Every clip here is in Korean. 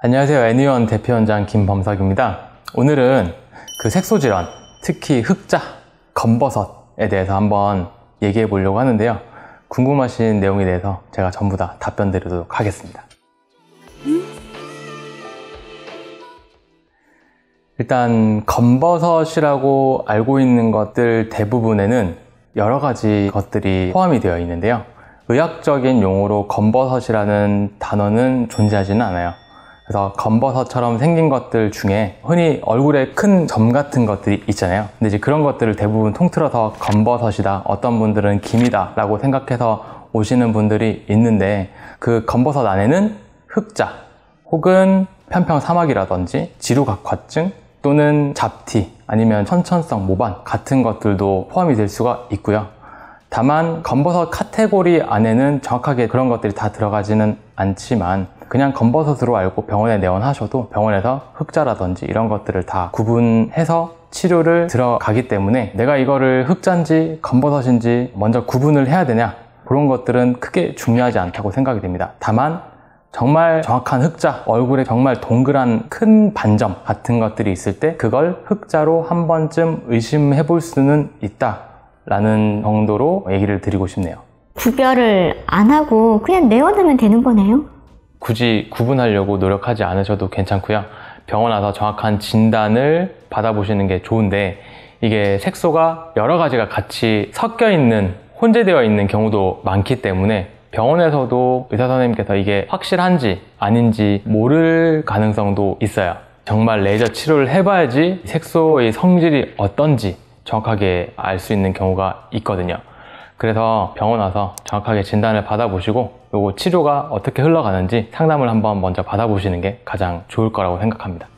안녕하세요. 애니원 대표원장 김범석입니다. 오늘은 그 색소질환, 특히 흑자, 검버섯에 대해서 한번 얘기해 보려고 하는데요. 궁금하신 내용에 대해서 제가 전부 다 답변 드리도록 하겠습니다. 일단 검버섯이라고 알고 있는 것들 대부분에는 여러 가지 것들이 포함이 되어 있는데요. 의학적인 용어로 검버섯이라는 단어는 존재하지는 않아요. 그래서 검버섯처럼 생긴 것들 중에 흔히 얼굴에 큰 점 같은 것들이 있잖아요. 근데 이제 그런 것들을 대부분 통틀어서 검버섯이다, 어떤 분들은 김이다 라고 생각해서 오시는 분들이 있는데, 그 검버섯 안에는 흑자 혹은 편평사막이라든지 지루각화증 또는 잡티 아니면 천천성 모반 같은 것들도 포함이 될 수가 있고요. 다만 검버섯 카테고리 안에는 정확하게 그런 것들이 다 들어가지는 않지만, 그냥 검버섯으로 알고 병원에 내원하셔도 병원에서 흑자라든지 이런 것들을 다 구분해서 치료를 들어가기 때문에 내가 이거를 흑자인지 검버섯인지 먼저 구분을 해야 되냐, 그런 것들은 크게 중요하지 않다고 생각이 됩니다. 다만 정말 정확한 흑자, 얼굴에 정말 동그란 큰 반점 같은 것들이 있을 때 그걸 흑자로 한 번쯤 의심해 볼 수는 있다 라는 정도로 얘기를 드리고 싶네요. 구별을 안 하고 그냥 내원하면 되는 거네요? 굳이 구분하려고 노력하지 않으셔도 괜찮고요. 병원 와서 정확한 진단을 받아보시는 게 좋은데, 이게 색소가 여러 가지가 같이 섞여 있는, 혼재되어 있는 경우도 많기 때문에 병원에서도 의사 선생님께서 이게 확실한지 아닌지 모를 가능성도 있어요. 정말 레이저 치료를 해봐야지 색소의 성질이 어떤지 정확하게 알 수 있는 경우가 있거든요. 그래서 병원 와서 정확하게 진단을 받아보시고 요거 치료가 어떻게 흘러가는지 상담을 한번 먼저 받아보시는 게 가장 좋을 거라고 생각합니다.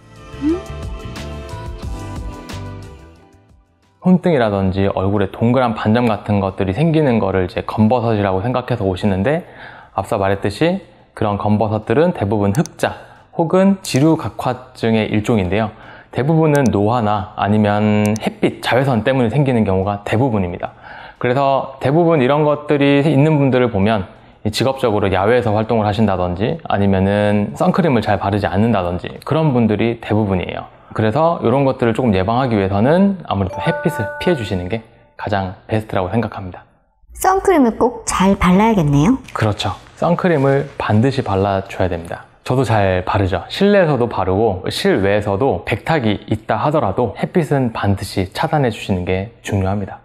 손등이라든지 얼굴에 동그란 반점 같은 것들이 생기는 거를 이제 검버섯이라고 생각해서 오시는데, 앞서 말했듯이 그런 검버섯들은 대부분 흑자 혹은 지루각화증의 일종인데요. 대부분은 노화나 아니면 햇빛, 자외선 때문에 생기는 경우가 대부분입니다. 그래서 대부분 이런 것들이 있는 분들을 보면 직업적으로 야외에서 활동을 하신다든지 아니면은 선크림을 잘 바르지 않는다든지 그런 분들이 대부분이에요. 그래서 이런 것들을 조금 예방하기 위해서는 아무래도 햇빛을 피해 주시는 게 가장 베스트라고 생각합니다. 선크림을 꼭 잘 발라야겠네요? 그렇죠. 선크림을 반드시 발라줘야 됩니다. 저도 잘 바르죠. 실내에서도 바르고 실외에서도 백탁이 있다 하더라도 햇빛은 반드시 차단해 주시는 게 중요합니다.